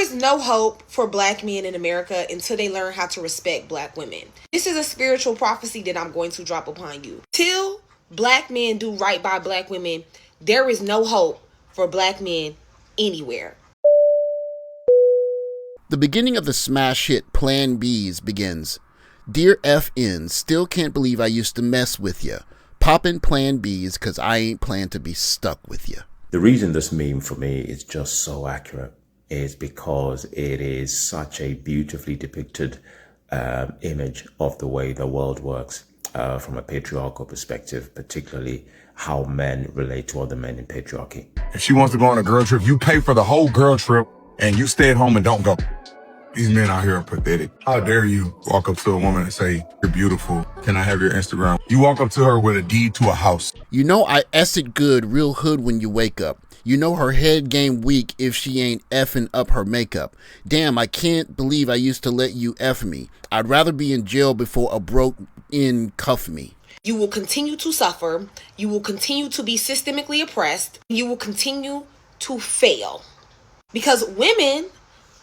is no hope for black men in America until they learn how to respect black women. This is a spiritual prophecy that I'm going to drop upon you. Till black men do right by black women, there is no hope for black men anywhere. The beginning of the smash hit Plan B's begins. Dear FN, still can't believe I used to mess with ya. Poppin' Plan B's cause I ain't planned to be stuck with ya. The reason this meme for me is just so accurate is because it is such a beautifully depicted image of the way the world works from a patriarchal perspective, particularly how men relate to other men in patriarchy. If she wants to go on a girl trip, you pay for the whole girl trip and you stay at home and don't go. These men out here are pathetic. How dare you walk up to a woman and say, you're beautiful, can I have your Instagram? You walk up to her with a deed to a house. You know I S it good real hood when you wake up. You know her head game weak if she ain't effing up her makeup. Damn, I can't believe I used to let you F me. I'd rather be in jail before a broke-in cuff me. You will continue to suffer. You will continue to be systemically oppressed. You will continue to fail. Because women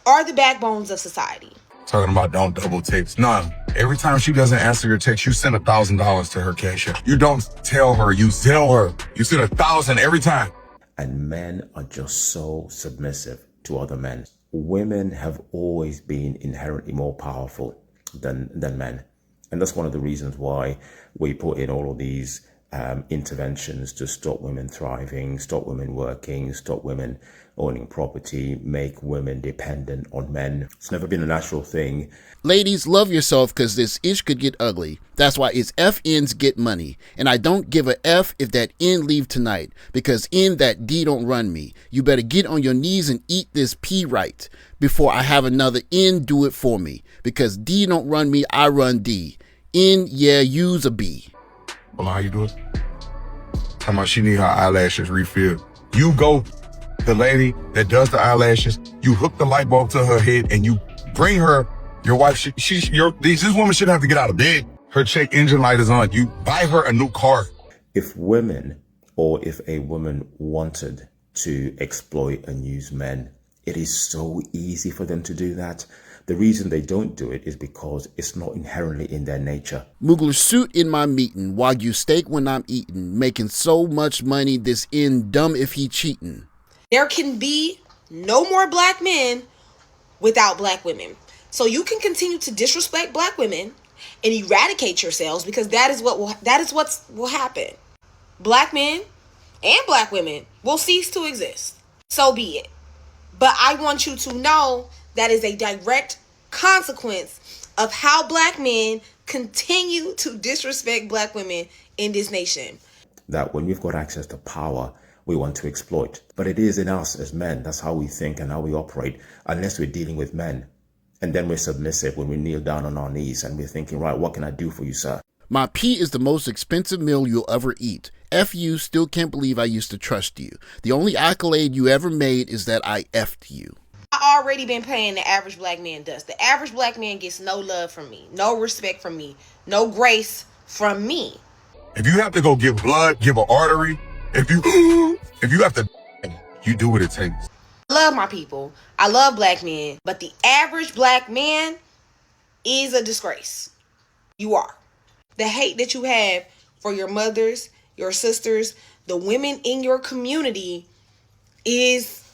are the backbones of society. Talking about don't double text. None. Every time she doesn't answer your text, you send $1,000 to her Cashapp. You don't tell her, you tell her. You send 1,000 every time. And men are just so submissive to other men. Women have always been inherently more powerful than men. And that's one of the reasons why we put in all of these interventions to stop women thriving, stop women working, stop women owning property, make women dependent on men. It's never been a natural thing. Ladies, love yourself because this ish could get ugly. That's why it's FNs get money. And I don't give a F if that N leave tonight, because in that D don't run me. You better get on your knees and eat this P right before I have another N do it for me, because D don't run me, I run D. N, yeah, use a B. Well, how you doing? Talking about she need her eyelashes refilled. You go, the lady that does the eyelashes, you hook the light bulb to her head and you bring her, your wife, this woman shouldn't have to get out of bed. Her check engine light is on. You buy her a new car. If women, or if a woman wanted to exploit and use men, it is so easy for them to do that. The reason they don't do it is because it's not inherently in their nature. Moogler suit in my meeting, Wagyu steak when I'm eating, making so much money this in dumb if he cheating. There can be no more black men without black women. So you can continue to disrespect black women and eradicate yourselves, because that is what will happen. Black men and black women will cease to exist. So be it. But I want you to know that is a direct consequence of how black men continue to disrespect black women in this nation. That when we've got access to power, we want to exploit. But it is in us as men. That's how we think and how we operate, unless we're dealing with men. And then we're submissive when we kneel down on our knees and we're thinking, right, what can I do for you, sir? My P is the most expensive meal you'll ever eat. F you, still can't believe I used to trust you. The only accolade you ever made is that I F'd you. I already been paying the average black man does. The average black man gets no love from me, no respect from me, no grace from me. If you have to go give blood, give an artery, if you have to, you do what it takes. I love my people. I love black men, but the average black man is a disgrace. You are. The hate that you have for your mothers, your sisters, the women in your community is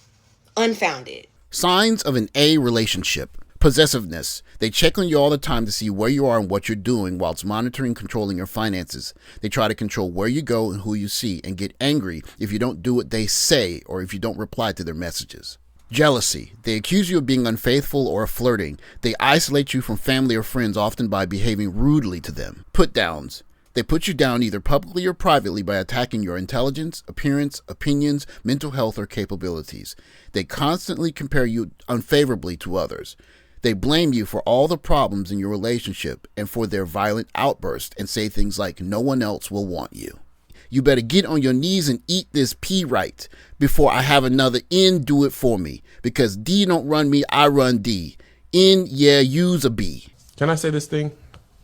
unfounded. Signs of an A relationship. Possessiveness. They check on you all the time to see where you are and what you're doing whilst monitoring and controlling your finances. They try to control where you go and who you see, and get angry if you don't do what they say or if you don't reply to their messages. Jealousy. They accuse you of being unfaithful or flirting. They isolate you from family or friends, often by behaving rudely to them. Put downs. They put you down either publicly or privately by attacking your intelligence, appearance, opinions, mental health, or capabilities. They constantly compare you unfavorably to others. They blame you for all the problems in your relationship and for their violent outbursts, and say things like, no one else will want you. You better get on your knees and eat this P right before I have another N do it for me, because D don't run me, I run D. N, yeah, use a B. Can I say this thing?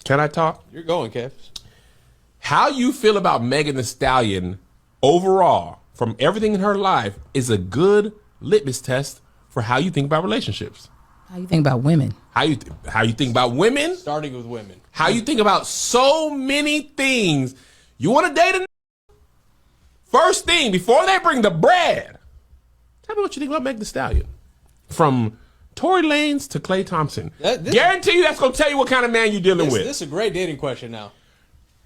Can I talk? You're going, Kev. How you feel about Megan the Stallion overall, from everything in her life, is a good litmus test for how you think about relationships. How you think about women? How you think about women? Starting with women. How you think about so many things. You want to date a first thing before they bring the bread. Tell me what you think about Megan the Stallion. From Tory Lanez to Klay Thompson. Guarantee you that's going to tell you what kind of man you're dealing with. This is a great dating question now.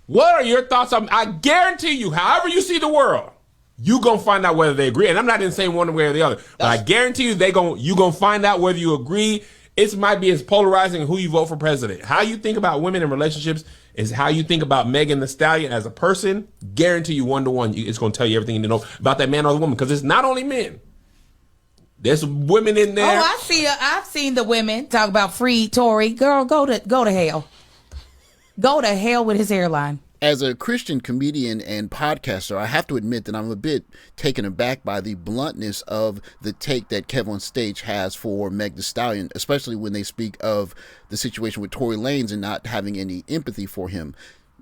What are your thoughts on? I guarantee you, however you see the world, you gonna find out whether they agree. And I'm not even saying one way or the other, but I guarantee you you gonna find out whether you agree. It might be as polarizing as who you vote for president. How you think about women in relationships is how you think about Megan the Stallion as a person. Guarantee you 1-to-1, it's gonna tell you everything you need to know about that man or the woman, because it's not only men. There's women in there. Oh, I've seen the women talk about free Tory. Girl, go to hell. Go to hell with his hairline. As a Christian comedian and podcaster, I have to admit that I'm a bit taken aback by the bluntness of the take that Kev on Stage has for Meg the Stallion, especially when they speak of the situation with Tory Lanez and not having any empathy for him.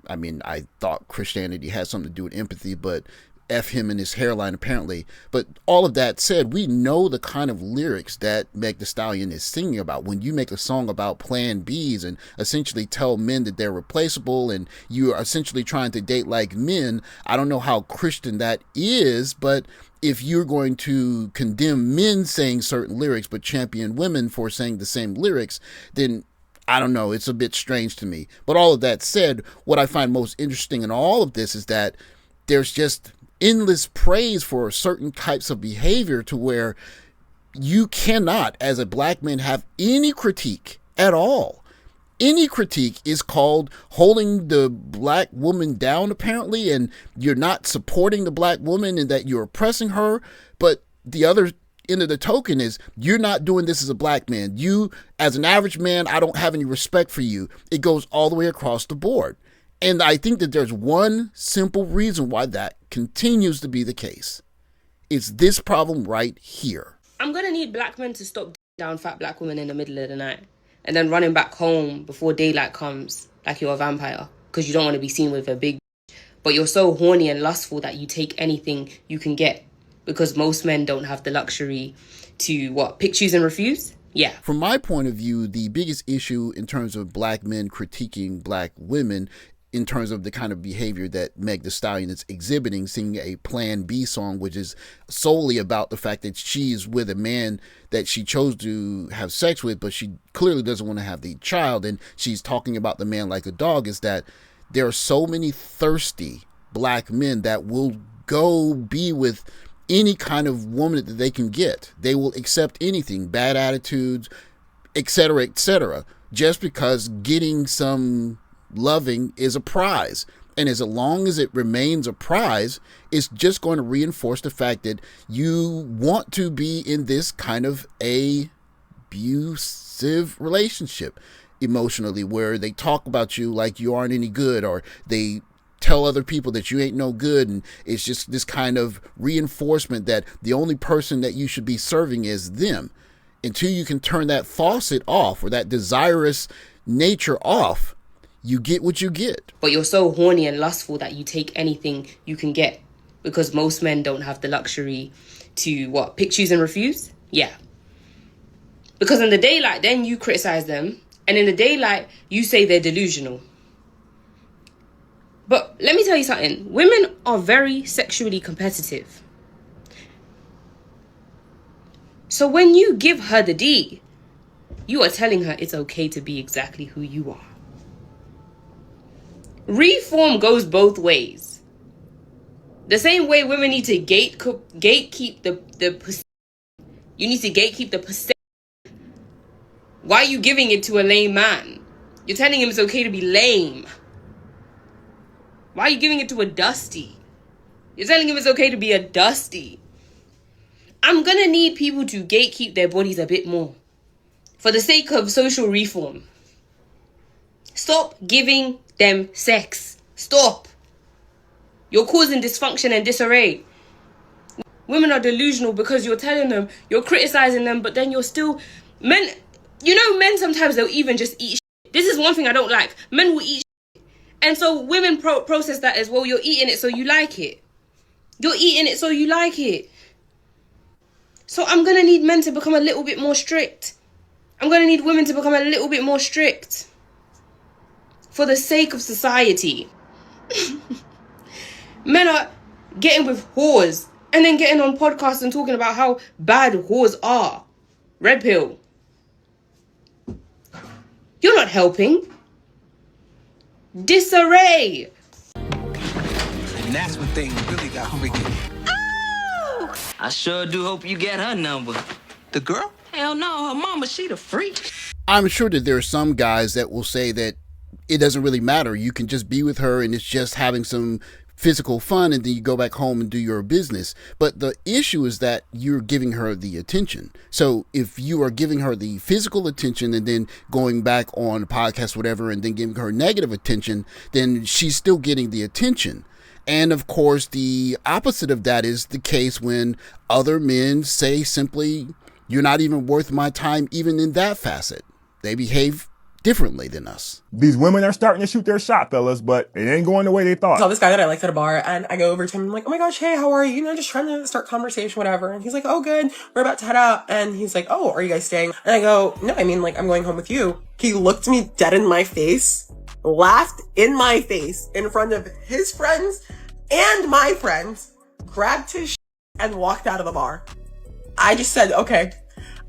I mean, I thought Christianity had something to do with empathy, but F him and his hairline apparently. But all of that said, we know the kind of lyrics that Meg the Stallion is singing about. When you make a song about plan Bs and essentially tell men that they're replaceable and you are essentially trying to date like men, I don't know how Christian that is, but if you're going to condemn men saying certain lyrics but champion women for saying the same lyrics, then I don't know, it's a bit strange to me. But all of that said, what I find most interesting in all of this is that there's just endless praise for certain types of behavior to where you cannot, as a black man, have any critique at all. Any critique is called holding the black woman down, apparently, and you're not supporting the black woman and that you're oppressing her. But the other end of the token is you're not doing this as a black man. You, as an average man, I don't have any respect for you. It goes all the way across the board. And I think that there's one simple reason why that continues to be the case. It's this problem right here. I'm going to need black men to stop down fat black women in the middle of the night and then running back home before daylight comes like you're a vampire because you don't want to be seen with a big but you're so horny and lustful that you take anything you can get because most men don't have the luxury to, pick, choose and refuse? Yeah. From my point of view, the biggest issue in terms of black men critiquing black women in terms of the kind of behavior that Meg the Stallion is exhibiting, singing a Plan B song, which is solely about the fact that she's with a man that she chose to have sex with, but she clearly doesn't want to have the child, and she's talking about the man like a dog, is that there are so many thirsty black men that will go be with any kind of woman that they can get. They will accept anything, bad attitudes, etc., just because getting some loving is a prize. And as long as it remains a prize, it's just going to reinforce the fact that you want to be in this kind of abusive relationship emotionally, where they talk about you like you aren't any good, or they tell other people that you ain't no good, and it's just this kind of reinforcement that the only person that you should be serving is them. Until you can turn that faucet off, or that desirous nature off, you get what you get. But you're so horny and lustful that you take anything you can get because most men don't have the luxury to, pick, choose and refuse? Yeah. Because in the daylight, then you criticize them, and in the daylight, you say they're delusional. But let me tell you something. Women are very sexually competitive. So when you give her the D, you are telling her it's okay to be exactly who you are. Reform goes both ways. The same way women need to gatekeep the pussy. You need to gatekeep the pussy. Why are you giving it to a lame man? You're telling him it's okay to be lame. Why are you giving it to a dusty? You're telling him it's okay to be a dusty. I'm gonna need people to gatekeep their bodies a bit more for the sake of social reform. Stop giving them sex. Stop. You're causing dysfunction and disarray. Women are delusional because you're telling them, you're criticizing them, but then you're still... Men sometimes they'll even just eat shit. This is one thing I don't like. Men will eat shit. And so women process that as, well, you're eating it so you like it. You're eating it so you like it. So I'm going to need men to become a little bit more strict. I'm going to need women to become a little bit more strict. For the sake of society. Men are getting with whores and then getting on podcasts and talking about how bad whores are. Red pill. You're not helping. Disarray. And that's when things really got freaky. Oh! I sure do hope you get her number. The girl? Hell no, her mama, she the freak. I'm sure that there are some guys that will say that it doesn't really matter. You can just be with her and it's just having some physical fun and then you go back home and do your business. But the issue is that you're giving her the attention. So if you are giving her the physical attention and then going back on a podcast, whatever, and then giving her negative attention, then she's still getting the attention. And of course, the opposite of that is the case when other men say simply, you're not even worth my time, even in that facet. They behave differently than us. These women are starting to shoot their shot, fellas, but it ain't going the way they thought. I saw this guy that I liked at a bar, and I go over to him, I'm like, oh my gosh, hey, how are you? You know, just trying to start conversation, whatever. And he's like, oh, good. We're about to head out. And he's like, oh, are you guys staying? And I go, no, I mean, like, I'm going home with you. He looked me dead in my face, laughed in my face in front of his friends and my friends, grabbed his shit, and walked out of the bar. I just said, okay.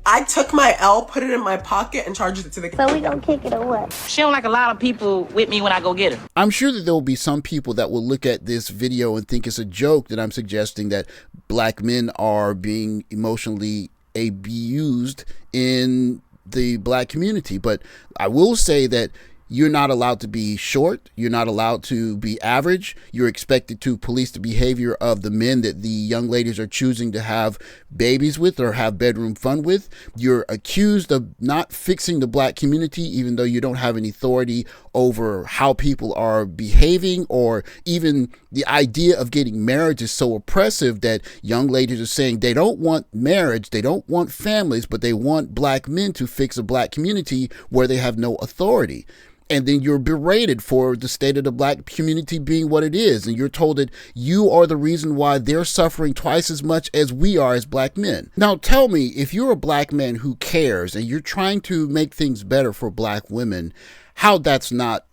I took my L, put it in my pocket, and charged it to the... So we gonna kick it or what? She don't like a lot of people with me when I go get her. I'm sure that there will be some people that will look at this video and think it's a joke that I'm suggesting that black men are being emotionally abused in the black community. But I will say that you're not allowed to be short. You're not allowed to be average. You're expected to police the behavior of the men that the young ladies are choosing to have babies with or have bedroom fun with. You're accused of not fixing the black community, even though you don't have any authority over how people are behaving, or even the idea of getting marriage is so oppressive that young ladies are saying they don't want marriage, they don't want families, but they want black men to fix a black community where they have no authority. And then you're berated for the state of the black community being what it is. And you're told that you are the reason why they're suffering twice as much as we are as black men. Now, tell me, if you're a black man who cares and you're trying to make things better for black women, how that's not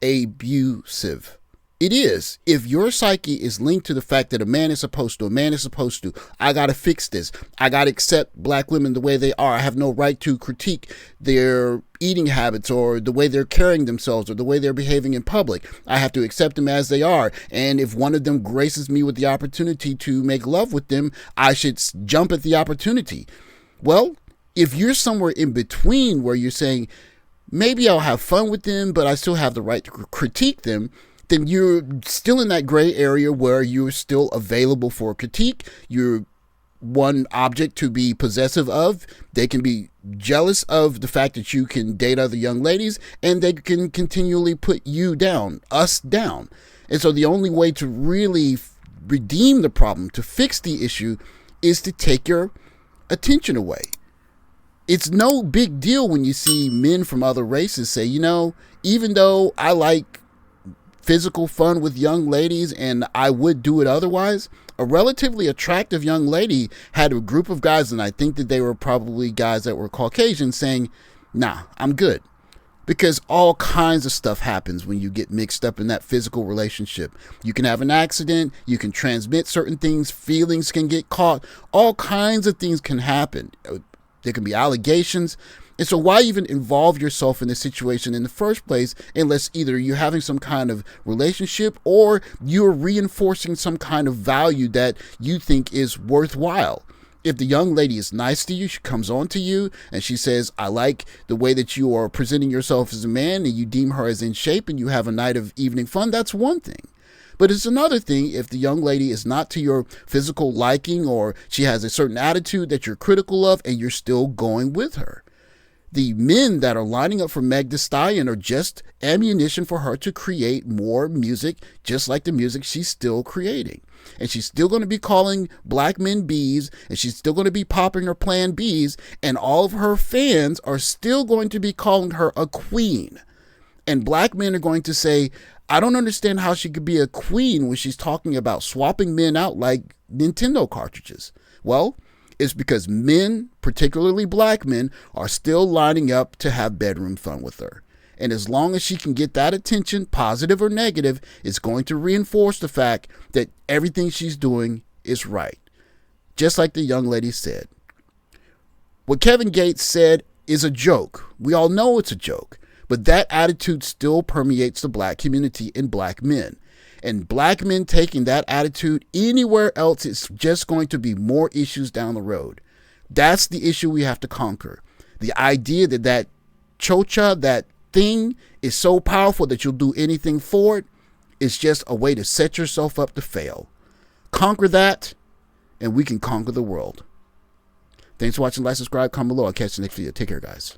abusive. It is. If your psyche is linked to the fact that a man is supposed to, I got to fix this. I got to accept black women the way they are. I have no right to critique their eating habits or the way they're carrying themselves or the way they're behaving in public. I have to accept them as they are. And if one of them graces me with the opportunity to make love with them, I should jump at the opportunity. Well, if you're somewhere in between where you're saying, maybe I'll have fun with them, but I still have the right to critique them, then you're still in that gray area where you're still available for critique. You're one object to be possessive of. They can be jealous of the fact that you can date other young ladies, and they can continually put you down, us down. And so the only way to really redeem the problem, to fix the issue, is to take your attention away. It's no big deal when you see men from other races say, you know, even though I like physical fun with young ladies and I would do it otherwise, a relatively attractive young lady had a group of guys, and I think that they were probably guys that were Caucasian, saying, nah, I'm good. Because all kinds of stuff happens when you get mixed up in that physical relationship. You can have an accident, you can transmit certain things, feelings can get caught, all kinds of things can happen. There can be allegations. And so why even involve yourself in this situation in the first place unless either you're having some kind of relationship or you're reinforcing some kind of value that you think is worthwhile? If the young lady is nice to you, she comes on to you and she says, I like the way that you are presenting yourself as a man, and you deem her as in shape and you have a night of evening fun, that's one thing. But it's another thing if the young lady is not to your physical liking, or she has a certain attitude that you're critical of and you're still going with her. The men that are lining up for Meg the Stallion are just ammunition for her to create more music, just like the music she's still creating. And she's still going to be calling black men bees, and she's still going to be popping her Plan Bs, and all of her fans are still going to be calling her a queen. And black men are going to say, I don't understand how she could be a queen when she's talking about swapping men out like Nintendo cartridges. Well, It's because men, particularly black men, are still lining up to have bedroom fun with her. And as long as she can get that attention, positive or negative, it's going to reinforce the fact that everything she's doing is right. Just like the young lady said. What Kevin Gates said is a joke. We all know it's a joke. But that attitude still permeates the black community and black men. And black men taking that attitude anywhere else, it's just going to be more issues down the road. That's the issue we have to conquer. The idea that that chocha, that thing, is so powerful that you'll do anything for it is just a way to set yourself up to fail. Conquer that, and we can conquer the world. Thanks for watching. Like, subscribe, comment below. I'll catch you next video. Take care, guys.